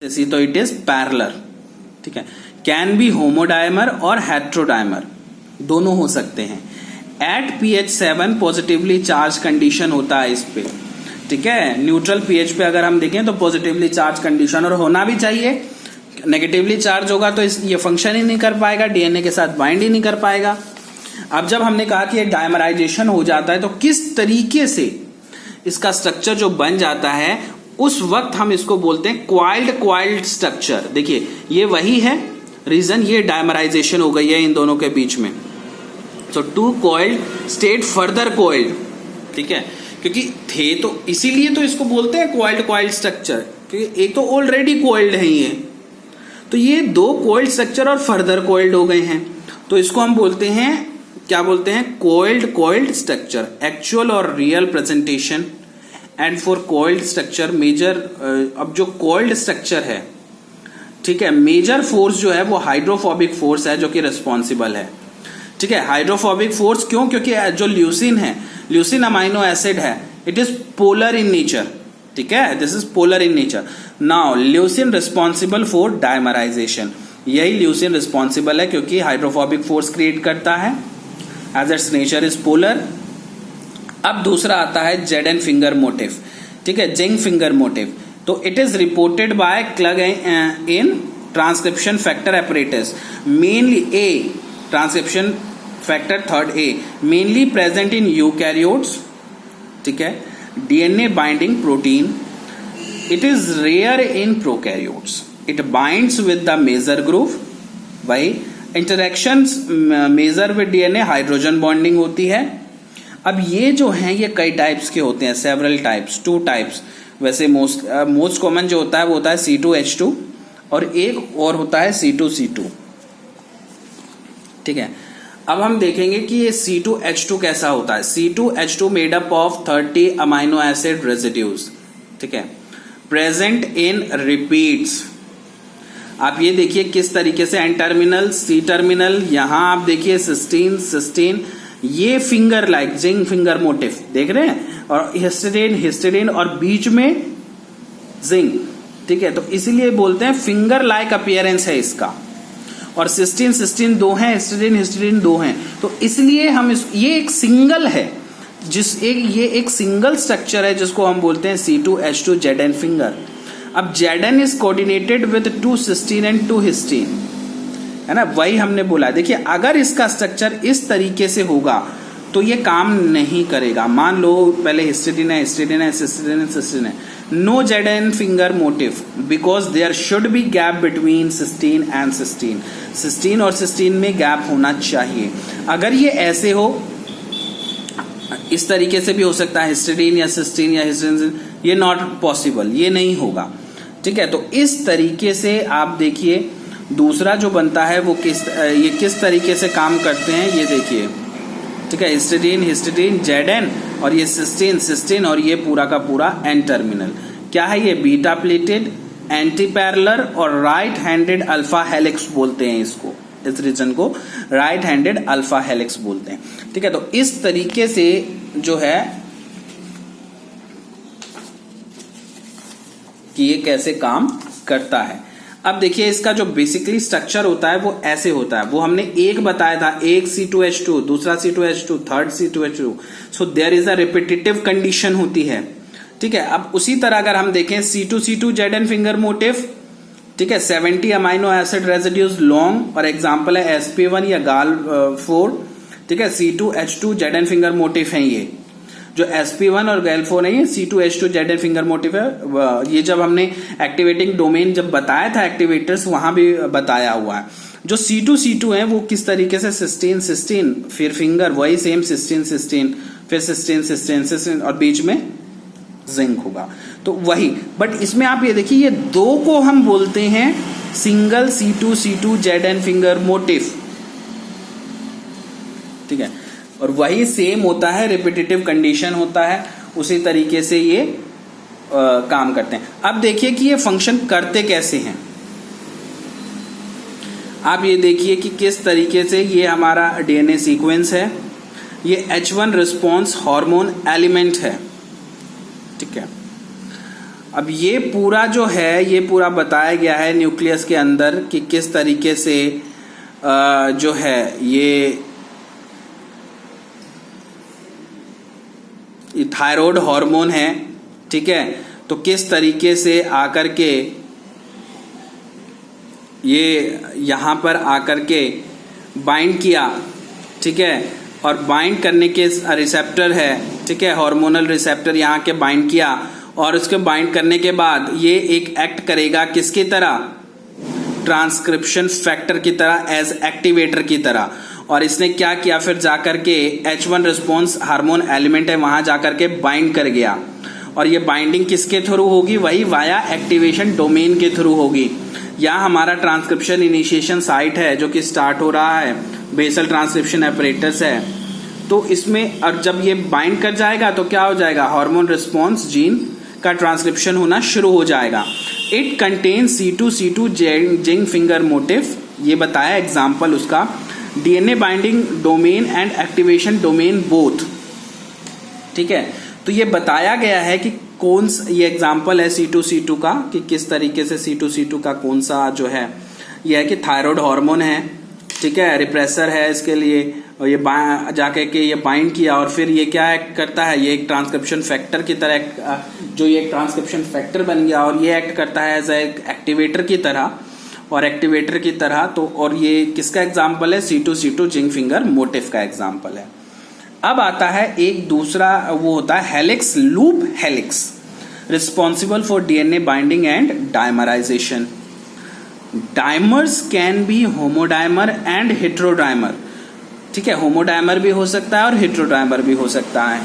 तो it is parallel. ठीक है, कैन बी होमोडाइमर और हेट्रोडाइमर, दोनों हो सकते हैं। At pH 7 positively charge condition होता है इस पे। ठीक है, न्यूट्रल pH पे अगर हम देखें तो पॉजिटिवली चार्ज कंडीशन, और होना भी चाहिए। नेगेटिवली चार्ज होगा तो ये फंक्शन ही नहीं कर पाएगा, डीएनए के साथ बाइंड ही नहीं कर पाएगा। अब जब हमने कहा कि ये डायमराइजेशन हो जाता है तो किस तरीके से इसका स्ट्रक्चर जो बन जाता है, उस वक्त हम इसको बोलते हैं क्वाइल्ड स्ट्रक्चर। देखिए ये वही है रीजन, ये डायमराइजेशन हो गई है इन दोनों के बीच में। So two coiled state further coiled. ठीक है, क्योंकि थे तो इसीलिए तो इसको बोलते हैं क्वाइल्ड स्ट्रक्चर, क्योंकि एक तो ऑलरेडी कॉइल्ड है ये, तो ये दो कॉइल्ड स्ट्रक्चर और फर्दर कॉइल्ड हो गए हैं, तो इसको हम बोलते हैं, क्या बोलते हैं, कॉइल्ड स्ट्रक्चर। एक्चुअल और real presentation and for coiled structure major. अब जो कॉइल्ड स्ट्रक्चर है, ठीक है, मेजर फोर्स जो है वो हाइड्रोफोबिक फोर्स है जो कि रिस्पॉन्सिबल है। ठीक है, हाइड्रोफोबिक फोर्स क्यों? क्योंकि जो ल्यूसिन है, ल्यूसिन अमाइनो एसिड है, it is polar in nature. ठीक है, this is polar in nature. Now leucine responsible for dimerization, यही ल्यूसिन रिस्पॉन्सिबल है क्योंकि हाइड्रोफोबिक फोर्स क्रिएट करता है, as its nature is polar. अब दूसरा आता है जेडन फिंगर मोटिव। ठीक है, जिंग फिंगर मोटिव, तो it is reported by Klug in transcription factor apparatus, mainly a transcription factor third A, mainly present in eukaryotes. ठीक है, DNA binding protein, it is rare in prokaryotes, it binds with the major groove. वही interactions major with DNA, hydrogen bonding होती है। अब ये जो हैं ये कई टाइप्स के होते हैं, सेवरल टाइप्स, 2 टाइप्स। वैसे मोस्ट कॉमन जो होता है वो होता है C2H2 और एक और होता है C2C2। ठीक है, अब हम देखेंगे कि ये C2H2 कैसा होता है। C2H2 made up of 30 amino acid residues. ठीक है, प्रेजेंट इन रिपीट्स। आप ये देखिए किस तरीके से एन टर्मिनल, सी टर्मिनल, यहां आप देखिए सिस्टीन, ये फिंगर लाइक जिंग फिंगर मोटिव देख रहे हैं, और हिस्टिडीन और बीच में जिंग। ठीक है, तो इसीलिए बोलते हैं फिंगर लाइक अपीयरेंस है इसका, और सिस्टीन 2 हैं, हिस्टिडीन 2 हैं, तो इसलिए हम ये एक सिंगल है, ये एक सिंगल स्ट्रक्चर है जिसको हम बोलते हैं C2H2 जेडन फिंगर। अब जेडन is coordinated with 2 cysteine and 2 histidine, है ना, वही हमने बोला। देखिए अगर इसका स्ट्रक्चर इस तरीके से होगा तो ये काम नहीं करेगा। मान लो पहले हिस्टिडीन है, सिस्टीन है, नो जेडन finger motif because there should be gap between cysteine and cysteine और सिस्टीन में गैप होना चाहिए। अगर ये ऐसे हो, इस तरीके से भी हो सकता है, हिस्टिडीन या सिस्टीन या हिस्टिडीन, ये नॉट पॉसिबल, ये नहीं होगा। ठीक है, तो इस तरीके से आप देखिए दूसरा जो बनता है वो ये किस तरीके से काम करते हैं, ये देखिए। ठीक है, हिस्टिडीन जेडन, और ये सिस्टीन, और ये पूरा का पूरा एन टर्मिनल। क्या है ये? बीटा प्लेटेड, एंटी पैरेलल और राइट हैंडेड अल्फा हेलिक्स बोलते हैं इसको, इस रीजन को राइट हैंडेड अल्फा हेलिक्स बोलते हैं। ठीक है, तो इस तरीके से जो है कि ये कैसे काम करता है। अब देखिए इसका जो बेसिकली स्ट्रक्चर होता है वो ऐसे होता है, वो हमने एक बताया था, एक C2H2, दूसरा C2H2, third C2H2, so there is a repetitive condition होती है। ठीक है, अब उसी तरह अगर हम देखें C2C2 जेडन फिंगर मोटिव, ठीक है, 70 अमाइनो एसिड रेजिड्यूज लॉन्ग, और एग्जांपल है sp1 या GAL4। ठीक है, C2H2 जेडन फिंगर मोटिव है ये, जो sp1 और GAL4 नहीं है, C2H2 जेडन फिंगर मोटिव है। ये जब हमने एक्टिवेटिंग डोमेन जब बताया था, एक्टिवेटर्स, वहां भी बताया हुआ है। जो C2C2 है वो किस तरीके से, सिस्टीन फिर फिंगर, वही सेम सिस्टीन फिर सिस्टीन और बीच में जिंक होगा, तो वही। बट इसमें आप ये देखिए ये 2 को हम बोलते हैं single C2C2 Jadon finger motif. ठीक है, और वही सेम होता है, रिपीटेटिव कंडीशन होता है, उसी तरीके से ये काम करते हैं। अब देखिए कि ये फंक्शन करते कैसे हैं। आप ये देखिए कि किस तरीके से ये हमारा डीएनए सीक्वेंस है, ये H1 रिस्पॉन्स हार्मोन एलिमेंट है। ठीक है, अब ये पूरा जो है ये पूरा बताया गया है न्यूक्लियस के अंदर कि किस तरीके से जो है ये थायराइड हार्मोन है, ठीक है, तो किस तरीके से आकर के ये यहाँ पर आकर के बाइंड किया, ठीक है, और बाइंड करने के रिसेप्टर है, ठीक है, हार्मोनल रिसेप्टर यहाँ के बाइंड किया और उसके बाइंड करने के बाद ये एक एक्ट करेगा किसकी तरह, ट्रांसक्रिप्शन फैक्टर की तरह, एज एक्टिवेटर की तरह। और इसने क्या किया, फिर जाकर के H1 रिस्पॉन्स हार्मोन एलिमेंट है वहां जाकर के बाइंड कर गया और ये बाइंडिंग किसके थ्रू होगी, वही वाया एक्टिवेशन डोमेन के थ्रू होगी। यहाँ हमारा ट्रांसक्रिप्शन इनिशिएशन साइट है जो कि स्टार्ट हो रहा है, बेसल ट्रांसक्रिप्शन एपरेटस है। तो इसमें और जब ये बाइंड कर जाएगा तो क्या हो जाएगा, हार्मोन रिस्पॉन्स जीन का ट्रांसक्रिप्शन होना शुरू हो जाएगा। It contain C2 zinc finger motif, ये बताया एग्जाम्पल उसका, DNA binding domain and activation domain both, ठीक है। तो ये बताया गया है कि कौन सा, ये एग्जाम्पल है C2 का कि किस तरीके से C2 का कौन सा जो है, ये है कि थायराइड हार्मोन है, ठीक है, रिप्रेसर है इसके लिए, और ये जाके के ये बाइंड किया और फिर ये क्या एक्ट करता है, ये एक ट्रांसक्रिप्शन फैक्टर की तरह, जो ये एक ट्रांसक्रिप्शन फैक्टर बन गया और ये एक्ट करता है एज एक एक्टिवेटर की तरह, और एक्टिवेटर की तरह। तो और ये किसका एग्जाम्पल है, C2 जिंग फिंगर मोटिफ का एग्जाम्पल है। अब आता है एक दूसरा, वो होता है helix, loop helix, responsible for DNA binding and dimerization. Dimers can be homodimer and heterodimer, ठीक है, होमोडाइमर भी हो सकता है और हेट्रोडाइमर भी हो सकता है।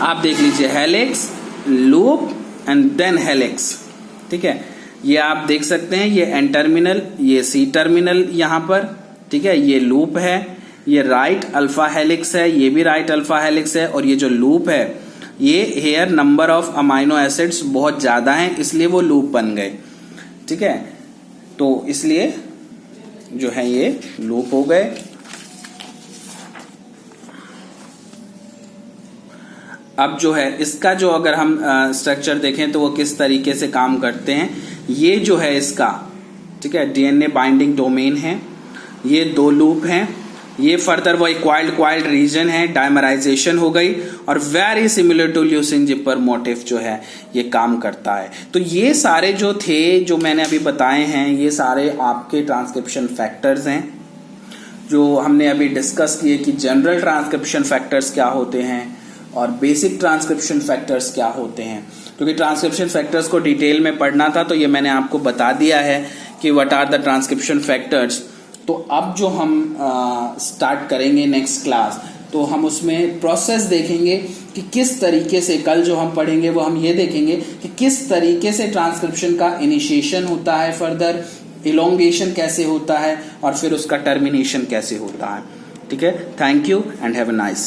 आप देख लीजिए, helix, loop and then helix, ठीक है, ये आप देख सकते हैं, ये एन टर्मिनल, ये सी टर्मिनल यहाँ पर, ठीक है, ये लूप है, ये राइट अल्फा हेलिक्स है, ये भी राइट अल्फा हेलिक्स है, और ये जो लूप है ये here number of amino acids बहुत ज्यादा हैं इसलिए वो लूप बन गए, ठीक है, तो इसलिए जो है ये लूप हो गए। अब जो है इसका जो अगर हम स्ट्रक्चर देखें तो वो किस तरीके से काम करते हैं, ये जो है इसका, ठीक है, डीएनए बाइंडिंग डोमेन है, ये दो लूप हैं, ये फर्दर वो क्वाइल्ड रीजन है, डायमराइजेशन हो गई, और very similar to leucine zipper motif जो है ये काम करता है। तो ये सारे जो थे जो मैंने अभी बताए हैं ये सारे आपके ट्रांसक्रिप्शन फैक्टर्स हैं जो हमने अभी डिस्कस किए कि जनरल ट्रांसक्रिप्शन फैक्टर्स क्या होते हैं और बेसिक ट्रांसक्रिप्शन फैक्टर्स क्या होते हैं। क्योंकि ट्रांसक्रिप्शन फैक्टर्स को डिटेल में पढ़ना था तो ये मैंने आपको बता दिया है कि what are the transcription factors. तो अब जो हम स्टार्ट करेंगे नेक्स्ट क्लास, तो हम उसमें प्रोसेस देखेंगे कि किस तरीके से, कल जो हम पढ़ेंगे वो हम ये देखेंगे कि किस तरीके से ट्रांसक्रिप्शन का इनिशिएशन होता है, फर्दर इलोंगेशन कैसे होता है और फिर उसका टर्मिनेशन कैसे होता है। ठीक है, thank you and have a nice